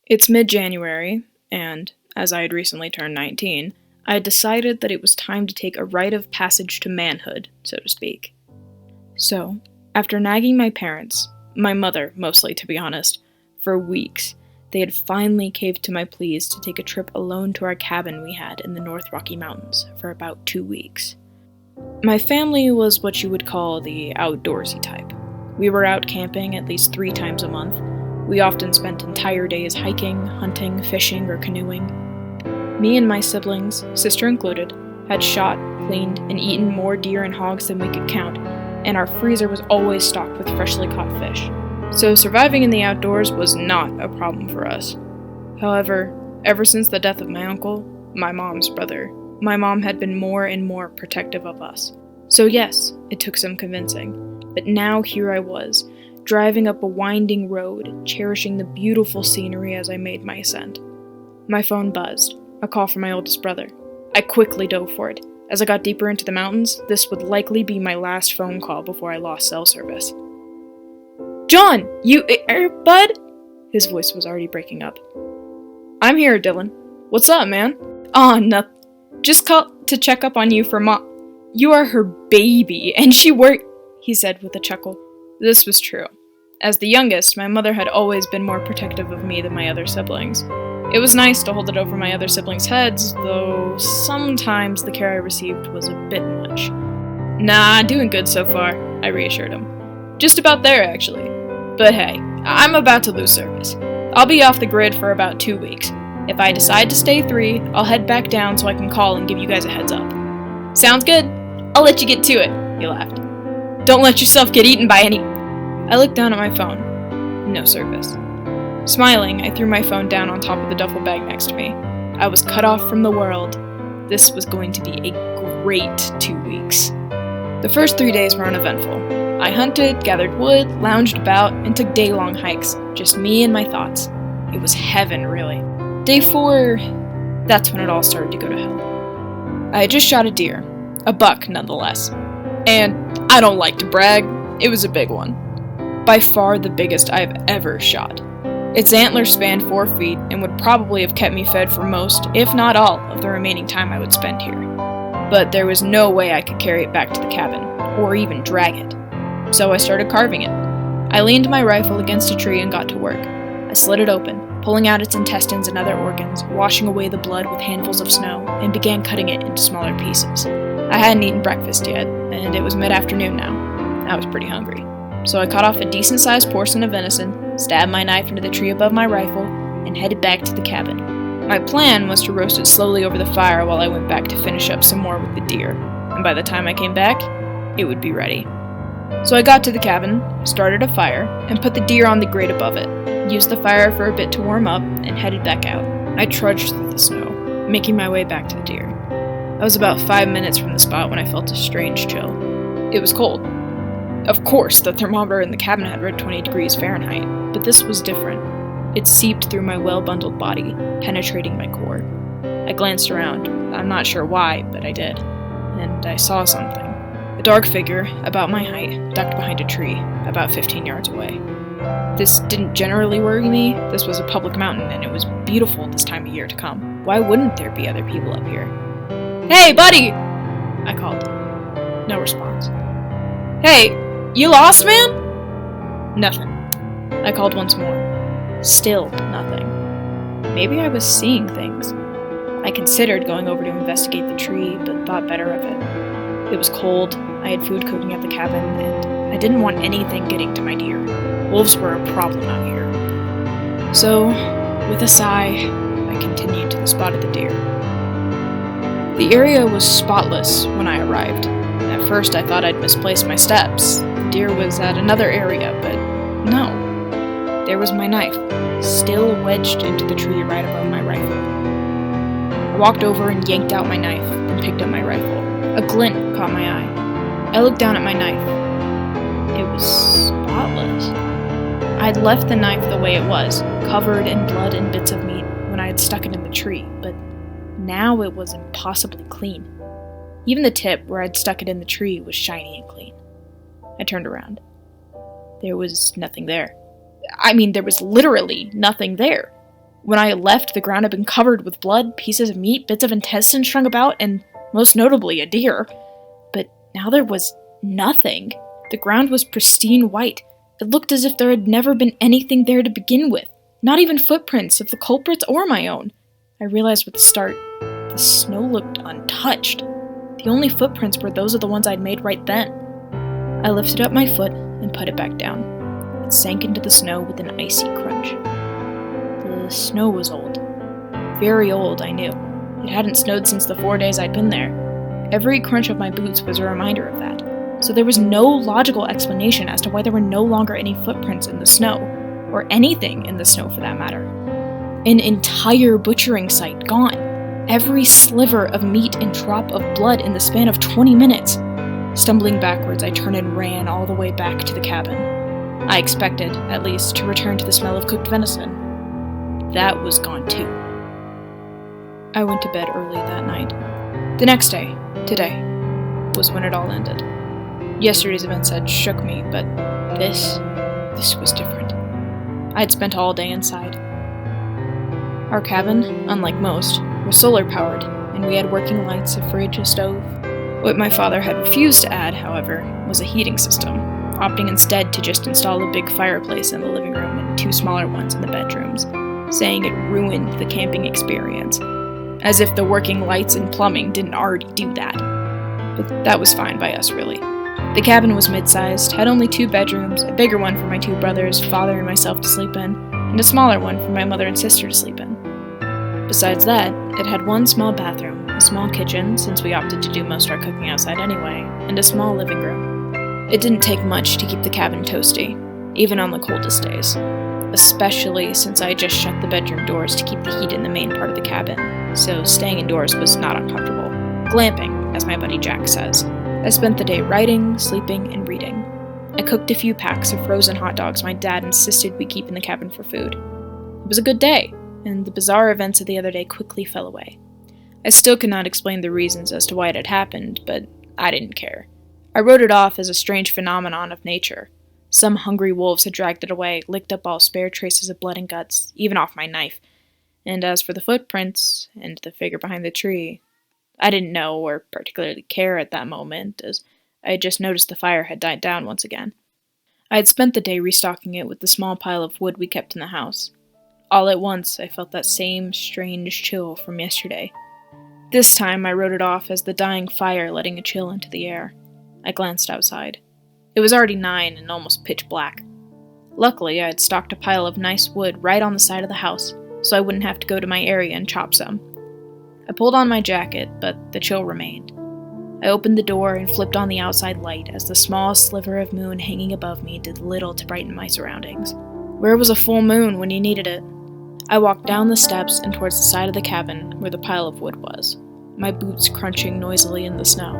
It's mid-January, and, as I had recently turned 19, I had decided that it was time to take a rite of passage to manhood, so to speak. So, after nagging my parents, my mother mostly to be honest, for weeks, they had finally caved to my pleas to take a trip alone to our cabin we had in the North Rocky Mountains for about 2 weeks. My family was what you would call the outdoorsy type. We were out camping at least 3 times a month. We often spent entire days hiking, hunting, fishing, or canoeing. Me and my siblings, sister included, had shot, cleaned, and eaten more deer and hogs than we could count, and our freezer was always stocked with freshly caught fish. So surviving in the outdoors was not a problem for us. However, ever since the death of my uncle, my mom's brother, my mom had been more and more protective of us. So yes, it took some convincing, but now here I was, driving up a winding road, cherishing the beautiful scenery as I made my ascent. My phone buzzed, a call from my oldest brother. I quickly dove for it. As I got deeper into the mountains, this would likely be my last phone call before I lost cell service. "John, you bud?" His voice was already breaking up. "I'm here, Dylan. What's up, man?" "Aw, nothing. Just called to check up on you for Mom. You are her baby, and she worked," he said with a chuckle. This was true. As the youngest, my mother had always been more protective of me than my other siblings. It was nice to hold it over my other siblings' heads, though sometimes the care I received was a bit much. "Nah, doing good so far," I reassured him. "Just about there, actually. But hey, I'm about to lose service. I'll be off the grid for about 2 weeks. If I decide to stay 3, I'll head back down so I can call and give you guys a heads up." "Sounds good. I'll let you get to it," he laughed. "Don't let yourself get eaten by any..." I looked down at my phone. No service. Smiling, I threw my phone down on top of the duffel bag next to me. I was cut off from the world. This was going to be a great 2 weeks. The first 3 days were uneventful. I hunted, gathered wood, lounged about, and took day-long hikes. Just me and my thoughts. It was heaven, really. Day 4, that's when it all started to go to hell. I had just shot a deer. A buck, nonetheless. And I don't like to brag, it was a big one. By far the biggest I've ever shot. Its antlers spanned 4 feet and would probably have kept me fed for most, if not all, of the remaining time I would spend here. But there was no way I could carry it back to the cabin, or even drag it. So I started carving it. I leaned my rifle against a tree and got to work. I slit it open, pulling out its intestines and other organs, washing away the blood with handfuls of snow, and began cutting it into smaller pieces. I hadn't eaten breakfast yet, and it was mid-afternoon now. I was pretty hungry. So I cut off a decent-sized portion of venison, stabbed my knife into the tree above my rifle, and headed back to the cabin. My plan was to roast it slowly over the fire while I went back to finish up some more with the deer, and by the time I came back, it would be ready. So I got to the cabin, started a fire, and put the deer on the grate above it, used the fire for a bit to warm up, and headed back out. I trudged through the snow, making my way back to the deer. I was about 5 minutes from the spot when I felt a strange chill. It was cold. Of course, the thermometer in the cabin had read 20 degrees Fahrenheit, but this was different. It seeped through my well-bundled body, penetrating my core. I glanced around. I'm not sure why, but I did. And I saw something. A dark figure, about my height, ducked behind a tree, about 15 yards away. This didn't generally worry me. This was a public mountain, and it was beautiful this time of year to come. Why wouldn't there be other people up here? "Hey, buddy!" I called. No response. "Hey, you lost, man?" Nothing. I called once more. Still nothing. Maybe I was seeing things. I considered going over to investigate the tree, but thought better of it. It was cold, I had food cooking at the cabin, and I didn't want anything getting to my deer. Wolves were a problem out here. So, with a sigh, I continued to the spot of the deer. The area was spotless when I arrived. At first I thought I'd misplaced my steps. The deer was at another area, but no. There was my knife, still wedged into the tree right above my rifle. I walked over and yanked out my knife, and picked up my rifle. A glint caught my eye. I looked down at my knife. It was spotless. I had left the knife the way it was, covered in blood and bits of meat, when I had stuck it in the tree, but now it was impossibly clean. Even the tip where I'd stuck it in the tree was shiny and clean. I turned around. There was nothing there. I mean, there was literally nothing there. When I left, the ground had been covered with blood, pieces of meat, bits of intestine strung about, and most notably a deer. But now there was nothing. The ground was pristine white. It looked as if there had never been anything there to begin with. Not even footprints of the culprits or my own. I realized with the start, the snow looked untouched. The only footprints were those of the ones I'd made right then. I lifted up my foot and put it back down. It sank into the snow with an icy crunch. The snow was old. Very old, I knew. It hadn't snowed since the 4 days I'd been there. Every crunch of my boots was a reminder of that, so there was no logical explanation as to why there were no longer any footprints in the snow, or anything in the snow for that matter. An entire butchering site gone. Every sliver of meat and drop of blood in the span of 20 minutes. Stumbling backwards, I turned and ran all the way back to the cabin. I expected, at least, to return to the smell of cooked venison. That was gone too. I went to bed early that night. The next day, today, was when it all ended. Yesterday's events had shook me, but this was different. I'd spent all day inside. Our cabin, unlike most, was solar-powered, and we had working lights, a fridge, a stove. What my father had refused to add, however, was a heating system, opting instead to just install a big fireplace in the living room and 2 smaller ones in the bedrooms, saying it ruined the camping experience, as if the working lights and plumbing didn't already do that. But that was fine by us, really. The cabin was mid-sized, had only 2 bedrooms, a bigger one for my 2 brothers, father and myself to sleep in, and a smaller one for my mother and sister to sleep in. Besides that, it had 1 small bathroom, a small kitchen, since we opted to do most of our cooking outside anyway, and a small living room. It didn't take much to keep the cabin toasty, even on the coldest days, especially since I had just shut the bedroom doors to keep the heat in the main part of the cabin, so staying indoors was not uncomfortable. Glamping, as my buddy Jack says. I spent the day writing, sleeping, and reading. I cooked a few packs of frozen hot dogs my dad insisted we keep in the cabin for food. It was a good day, and the bizarre events of the other day quickly fell away. I still could not explain the reasons as to why it had happened, but I didn't care. I wrote it off as a strange phenomenon of nature. Some hungry wolves had dragged it away, licked up all spare traces of blood and guts, even off my knife. And as for the footprints, and the figure behind the tree, I didn't know or particularly care at that moment, as I had just noticed the fire had died down once again. I had spent the day restocking it with the small pile of wood we kept in the house. All at once, I felt that same strange chill from yesterday. This time, I wrote it off as the dying fire letting a chill into the air. I glanced outside. It was already 9 and almost pitch black. Luckily, I had stocked a pile of nice wood right on the side of the house, so I wouldn't have to go to my area and chop some. I pulled on my jacket, but the chill remained. I opened the door and flipped on the outside light as the small sliver of moon hanging above me did little to brighten my surroundings. Where was a full moon when you needed it? I walked down the steps and towards the side of the cabin where the pile of wood was, my boots crunching noisily in the snow.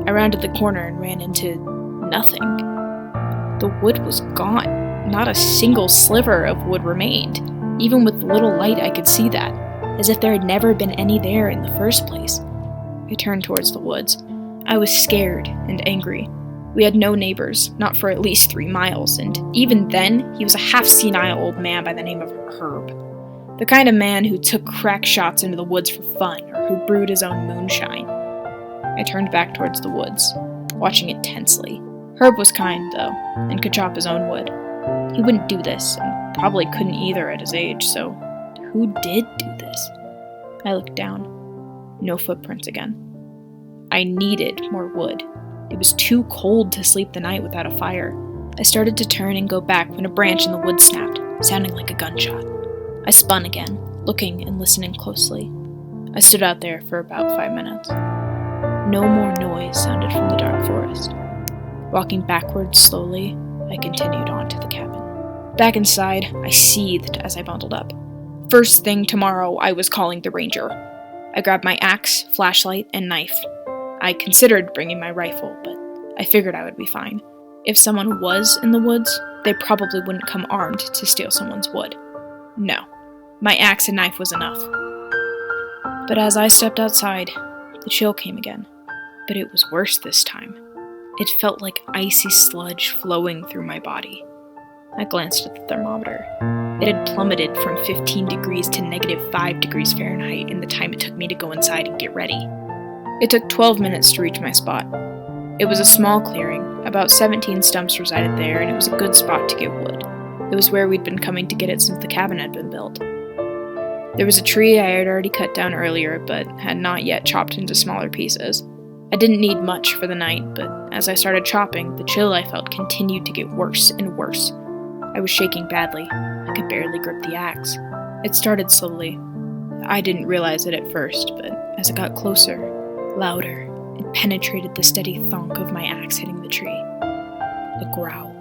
I rounded the corner and ran into nothing. The wood was gone. Not a single sliver of wood remained. Even with the little light I could see that, as if there had never been any there in the first place. I turned towards the woods. I was scared and angry. We had no neighbors, not for at least 3 miles, and even then, he was a half-senile old man by the name of Herb. The kind of man who took crack shots into the woods for fun, or who brewed his own moonshine. I turned back towards the woods, watching it tensely. Herb was kind, though, and could chop his own wood. He wouldn't do this, and probably couldn't either at his age, so who did do this? I looked down. No footprints again. I needed more wood. It was too cold to sleep the night without a fire. I started to turn and go back when a branch in the wood snapped, sounding like a gunshot. I spun again, looking and listening closely. I stood out there for about 5 minutes. No more noise sounded from the dark forest. Walking backwards slowly, I continued on to the cabin. Back inside, I seethed as I bundled up. First thing tomorrow, I was calling the ranger. I grabbed my axe, flashlight, and knife. I considered bringing my rifle, but I figured I would be fine. If someone was in the woods, they probably wouldn't come armed to steal someone's wood. No, my axe and knife was enough. But as I stepped outside, the chill came again. But it was worse this time. It felt like icy sludge flowing through my body. I glanced at the thermometer. It had plummeted from 15 degrees to -5 degrees Fahrenheit in the time it took me to go inside and get ready. It took 12 minutes to reach my spot. It was a small clearing. About 17 stumps resided there, and it was a good spot to get wood. It was where we'd been coming to get it since the cabin had been built. There was a tree I had already cut down earlier, but had not yet chopped into smaller pieces. I didn't need much for the night, but as I started chopping, the chill I felt continued to get worse and worse. I was shaking badly. I could barely grip the axe. It started slowly. I didn't realize it at first, but as it got closer, louder, it penetrated the steady thunk of my axe hitting the tree. A growl.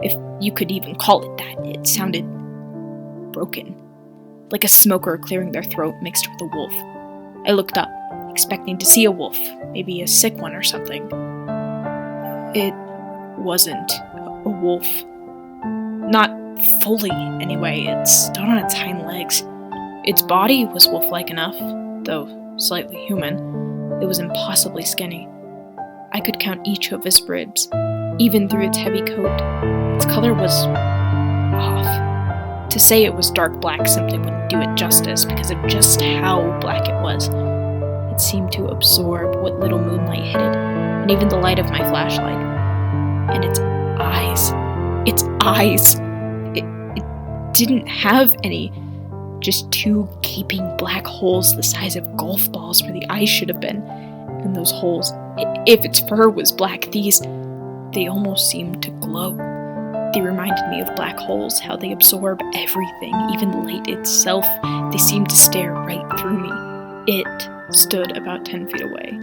If you could even call it that, it sounded broken. Like a smoker clearing their throat mixed with a wolf. I looked up, expecting to see a wolf, maybe a sick one or something. It wasn't a wolf. Not fully, anyway. It stood on its hind legs. Its body was wolf-like enough, though slightly human. It was impossibly skinny. I could count each of its ribs, even through its heavy coat. Its color was off. To say it was dark black simply wouldn't do it justice because of just how black it was. It seemed to absorb what little moonlight hit it, and even the light of my flashlight. And its eyes. Its eyes! It didn't have any. Just two gaping black holes the size of golf balls where the eyes should have been. And those holes, if its fur was black, they almost seemed to glow. They reminded me of black holes, how they absorb everything, even light itself. They seemed to stare right through me. It stood about 10 feet away,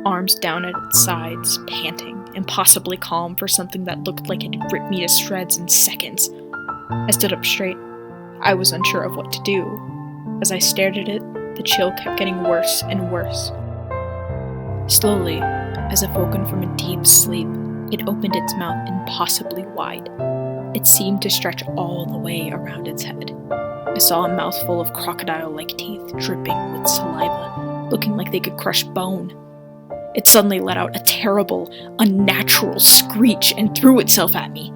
arms down at its sides, panting, impossibly calm for something that looked like it had ripped me to shreds in seconds. I stood up straight. I was unsure of what to do. As I stared at it, the chill kept getting worse and worse. Slowly, as if woken from a deep sleep, it opened its mouth impossibly wide. It seemed to stretch all the way around its head. I saw a mouthful of crocodile-like teeth dripping with saliva, looking like they could crush bone. It suddenly let out a terrible, unnatural screech and threw itself at me.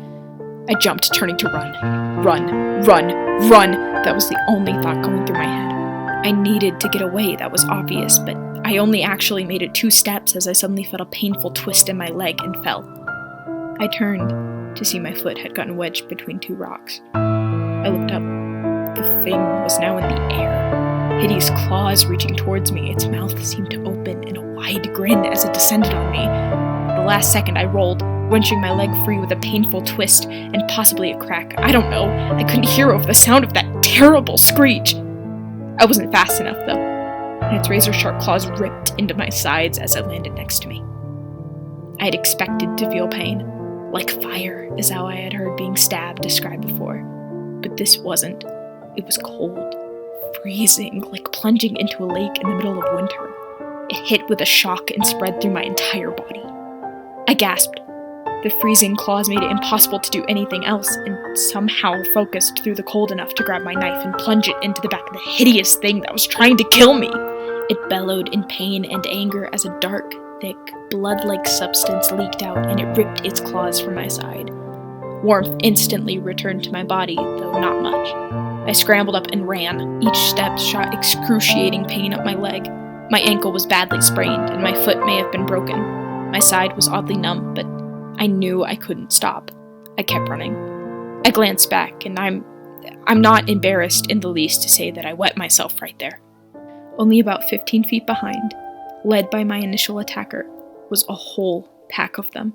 I jumped, turning to run. Run, run, run! That was the only thought going through my head. I needed to get away, that was obvious, but I only actually made it 2 steps as I suddenly felt a painful twist in my leg and fell. I turned to see my foot had gotten wedged between 2 rocks. I looked up. The thing was now in the air. Hideous claws reaching towards me, its mouth seemed to open in a wide grin as it descended on me. At the last second I rolled, wrenching my leg free with a painful twist and possibly a crack. I don't know. I couldn't hear over the sound of that terrible screech. I wasn't fast enough, though, and its razor-sharp claws ripped into my sides as it landed next to me. I had expected to feel pain. Like fire is how I had heard being stabbed described before. But this wasn't. It was cold, freezing, like plunging into a lake in the middle of winter. It hit with a shock and spread through my entire body. I gasped. The freezing claws made it impossible to do anything else, and somehow focused through the cold enough to grab my knife and plunge it into the back of the hideous thing that was trying to kill me. It bellowed in pain and anger as a dark, thick, blood-like substance leaked out, and it ripped its claws from my side. Warmth instantly returned to my body, though not much. I scrambled up and ran. Each step shot excruciating pain up my leg. My ankle was badly sprained, and my foot may have been broken. My side was oddly numb, but I knew I couldn't stop. I kept running. I glanced back, and I'm not embarrassed in the least to say that I wet myself right there. Only about 15 feet behind, led by my initial attacker, was a whole pack of them.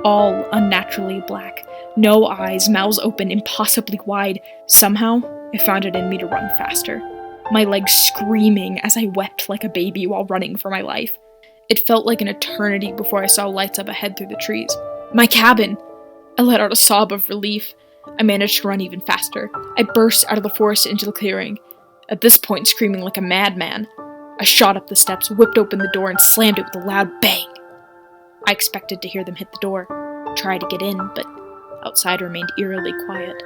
All unnaturally black. No eyes, mouths open, impossibly wide. Somehow, I found it in me to run faster. My legs screaming as I wept like a baby while running for my life. It felt like an eternity before I saw lights up ahead through the trees. My cabin! I let out a sob of relief. I managed to run even faster. I burst out of the forest into the clearing, at this point screaming like a madman. I shot up the steps, whipped open the door, and slammed it with a loud bang. I expected to hear them hit the door, try to get in, but outside remained eerily quiet.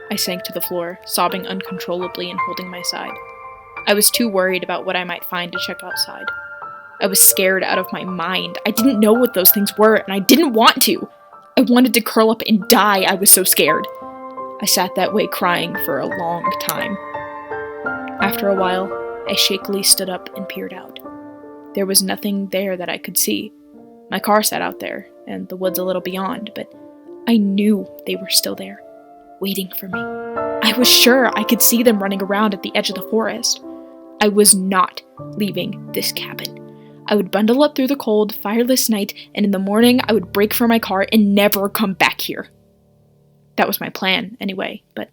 I sank to the floor, sobbing uncontrollably and holding my side. I was too worried about what I might find to check outside. I was scared out of my mind. I didn't know what those things were, and I didn't want to. I wanted to curl up and die. I was so scared. I sat that way crying for a long time. After a while, I shakily stood up and peered out. There was nothing there that I could see. My car sat out there, and the woods a little beyond, but I knew they were still there, waiting for me. I was sure I could see them running around at the edge of the forest. I was not leaving this cabin. I would bundle up through the cold, fireless night, and in the morning I would break for my car and never come back here. That was my plan, anyway, but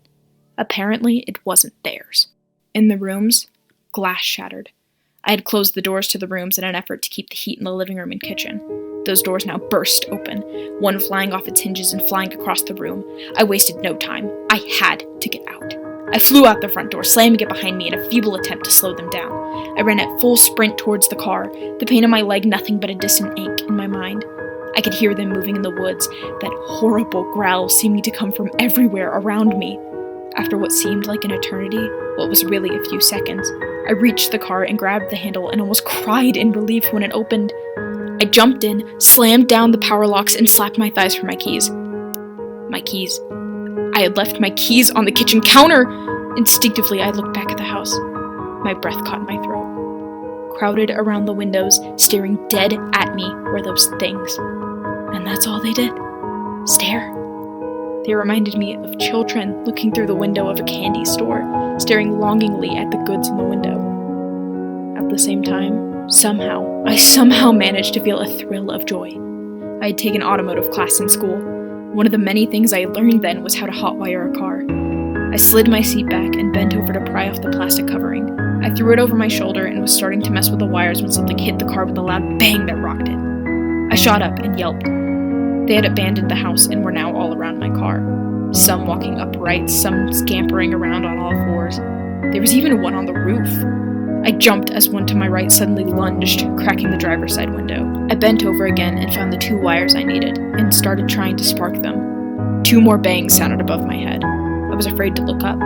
apparently it wasn't theirs. In the rooms, glass shattered. I had closed the doors to the rooms in an effort to keep the heat in the living room and kitchen. Those doors now burst open, one flying off its hinges and flying across the room. I wasted no time. I had to get out. I flew out the front door, slamming it behind me in a feeble attempt to slow them down. I ran at full sprint towards the car, the pain in my leg nothing but a distant ache in my mind. I could hear them moving in the woods, that horrible growl seeming to come from everywhere around me. After what seemed like an eternity, what was really a few seconds, I reached the car and grabbed the handle and almost cried in relief when it opened. I jumped in, slammed down the power locks, and slapped my thighs for my keys. My keys. I had left my keys on the kitchen counter! Instinctively, I looked back at the house. My breath caught in my throat. Crowded around the windows, staring dead at me, were those things. And that's all they did. Stare. They reminded me of children looking through the window of a candy store, staring longingly at the goods in the window. At the same time, I somehow managed to feel a thrill of joy. I had taken automotive class in school. One of the many things I learned then was how to hotwire a car. I slid my seat back and bent over to pry off the plastic covering. I threw it over my shoulder and was starting to mess with the wires when something hit the car with a loud bang that rocked it. I shot up and yelped. They had abandoned the house and were now all around my car. Some walking upright, some scampering around on all fours. There was even one on the roof. I jumped as one to my right suddenly lunged, cracking the driver's side window. I bent over again and found the 2 wires I needed, and started trying to spark them. 2 more bangs sounded above my head. I was afraid to look up.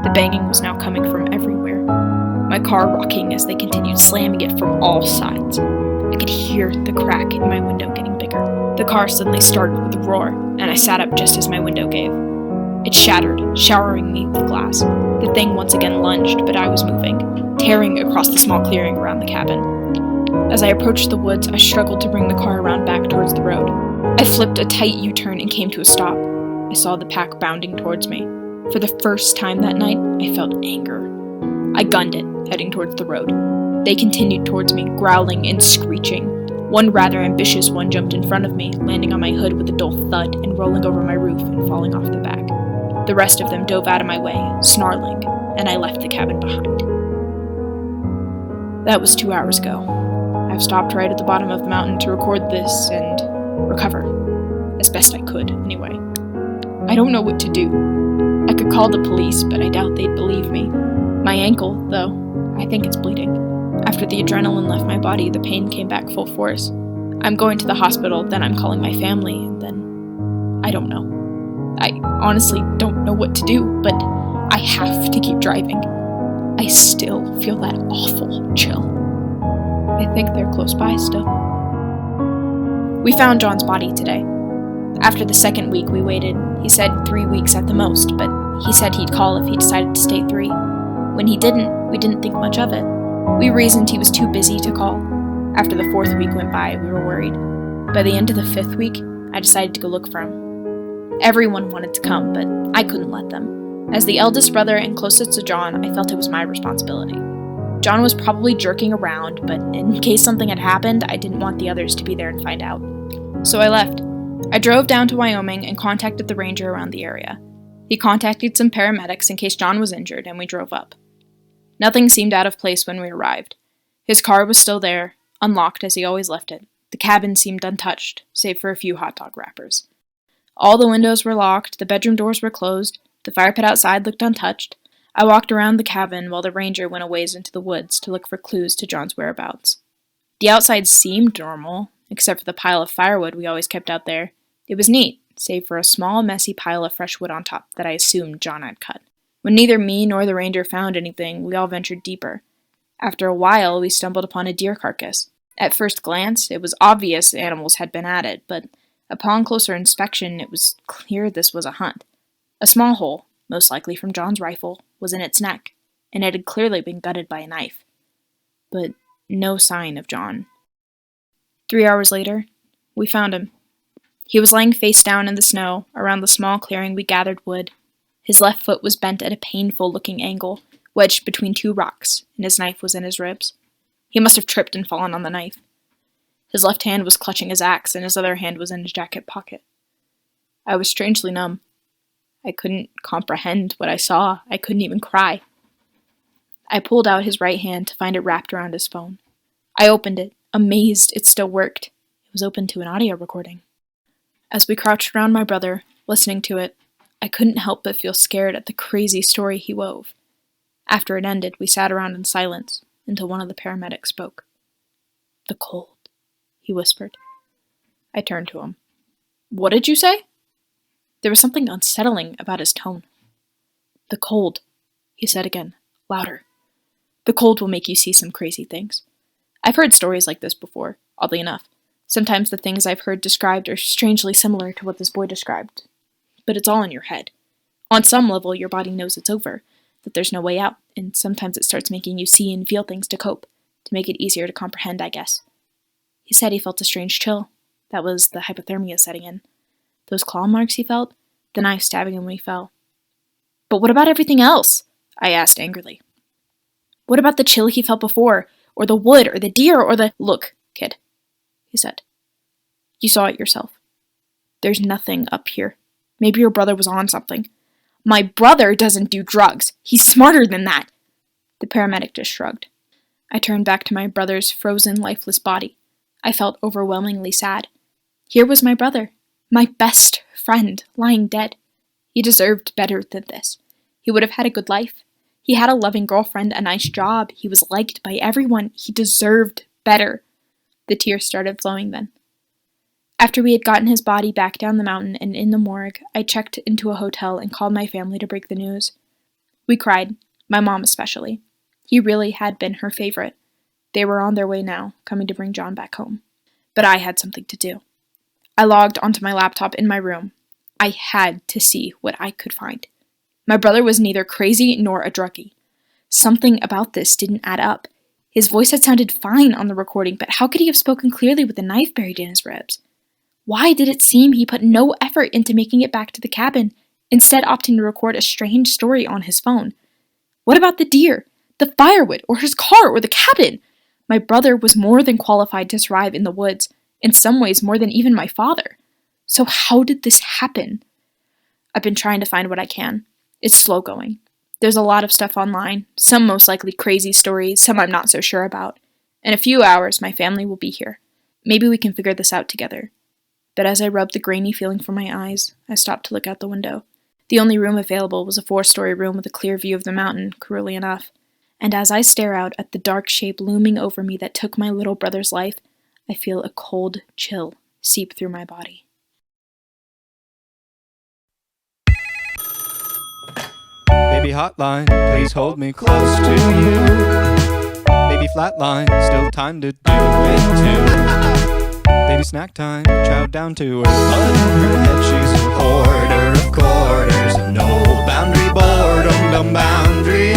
The banging was now coming from everywhere. My car rocking as they continued slamming it from all sides. I could hear the crack in my window getting bigger. The car suddenly started with a roar, and I sat up just as my window gave. It shattered, showering me with glass. The thing once again lunged, but I was moving, tearing across the small clearing around the cabin. As I approached the woods, I struggled to bring the car around back towards the road. I flipped a tight U-turn and came to a stop. I saw the pack bounding towards me. For the first time that night, I felt anger. I gunned it, heading towards the road. They continued towards me, growling and screeching. One rather ambitious one jumped in front of me, landing on my hood with a dull thud and rolling over my roof and falling off the back. The rest of them dove out of my way, snarling, and I left the cabin behind. That was 2 hours ago. I've stopped right at the bottom of the mountain to record this and recover. As best I could, anyway. I don't know what to do. I could call the police, but I doubt they'd believe me. My ankle, though, I think it's bleeding. After the adrenaline left my body, the pain came back full force. I'm going to the hospital, then I'm calling my family, and then I don't know. I honestly don't know what to do, but I have to keep driving. I still feel that awful chill. I think they're close by still. We found John's body today. After the second week we waited, he said 3 weeks at the most, but he said he'd call if he decided to stay 3. When he didn't, we didn't think much of it. We reasoned he was too busy to call. After the 4th week went by, we were worried. By the end of the 5th week, I decided to go look for him. Everyone wanted to come, but I couldn't let them. As the eldest brother and closest to John, I felt it was my responsibility. John was probably jerking around, but in case something had happened, I didn't want the others to be there and find out. So I left. I drove down to Wyoming and contacted the ranger around the area. He contacted some paramedics in case John was injured, and we drove up. Nothing seemed out of place when we arrived. His car was still there, unlocked as he always left it. The cabin seemed untouched, save for a few hot dog wrappers. All the windows were locked, the bedroom doors were closed, the fire pit outside looked untouched. I walked around the cabin while the ranger went a ways into the woods to look for clues to John's whereabouts. The outside seemed normal, except for the pile of firewood we always kept out there. It was neat, save for a small, messy pile of fresh wood on top that I assumed John had cut. When neither me nor the ranger found anything, we all ventured deeper. After a while, we stumbled upon a deer carcass. At first glance, it was obvious animals had been at it, but upon closer inspection, it was clear this was a hunt. A small hole, most likely from John's rifle, was in its neck, and it had clearly been gutted by a knife. But no sign of John. 3 hours later, we found him. He was laying face down in the snow around the small clearing we gathered wood. His left foot was bent at a painful-looking angle, wedged between two rocks, and his knife was in his ribs. He must have tripped and fallen on the knife. His left hand was clutching his axe, and his other hand was in his jacket pocket. I was strangely numb. I couldn't comprehend what I saw. I couldn't even cry. I pulled out his right hand to find it wrapped around his phone. I opened it, amazed it still worked. It was open to an audio recording. As we crouched around my brother, listening to it, I couldn't help but feel scared at the crazy story he wove. After it ended, we sat around in silence until one of the paramedics spoke. "The cold," he whispered. I turned to him. "What did you say?" There was something unsettling about his tone. "The cold," he said again, louder. "The cold will make you see some crazy things. I've heard stories like this before, oddly enough. Sometimes the things I've heard described are strangely similar to what this boy described. But it's all in your head. On some level, your body knows it's over, that there's no way out, and sometimes it starts making you see and feel things to cope, to make it easier to comprehend, I guess." He said he felt a strange chill. That was the hypothermia setting in. Those claw marks he felt, the knife stabbing him when he fell. "But what about everything else?" I asked angrily. "What about the chill he felt before, or the wood, or the deer, or the—" "Look, kid," he said. "You saw it yourself. There's nothing up here. Maybe your brother was on something." "My brother doesn't do drugs. He's smarter than that." The paramedic just shrugged. I turned back to my brother's frozen, lifeless body. I felt overwhelmingly sad. Here was my brother, my best friend, lying dead. He deserved better than this. He would have had a good life. He had a loving girlfriend, a nice job. He was liked by everyone. He deserved better. The tears started flowing then. After we had gotten his body back down the mountain and in the morgue, I checked into a hotel and called my family to break the news. We cried, my mom especially. He really had been her favorite. They were on their way now, coming to bring John back home. But I had something to do. I logged onto my laptop in my room. I had to see what I could find. My brother was neither crazy nor a druggie. Something about this didn't add up. His voice had sounded fine on the recording, but how could he have spoken clearly with a knife buried in his ribs? Why did it seem he put no effort into making it back to the cabin, instead opting to record a strange story on his phone? What about the deer, the firewood, or his car, or the cabin? My brother was more than qualified to survive in the woods, in some ways more than even my father. So how did this happen? I've been trying to find what I can. It's slow going. There's a lot of stuff online, some most likely crazy stories, some I'm not so sure about. In a few hours, my family will be here. Maybe we can figure this out together. But as I rubbed the grainy feeling from my eyes, I stopped to look out the window. The only room available was a 4-story room with a clear view of the mountain, cruelly enough. And as I stare out at the dark shape looming over me that took my little brother's life, I feel a cold chill seep through my body. Baby hotline, please hold me close to you. Baby flatline, still time to do it too. Baby snack time, chow down to her butt in her head. She's a hoarder of quarters, no boundary boredom, no boundary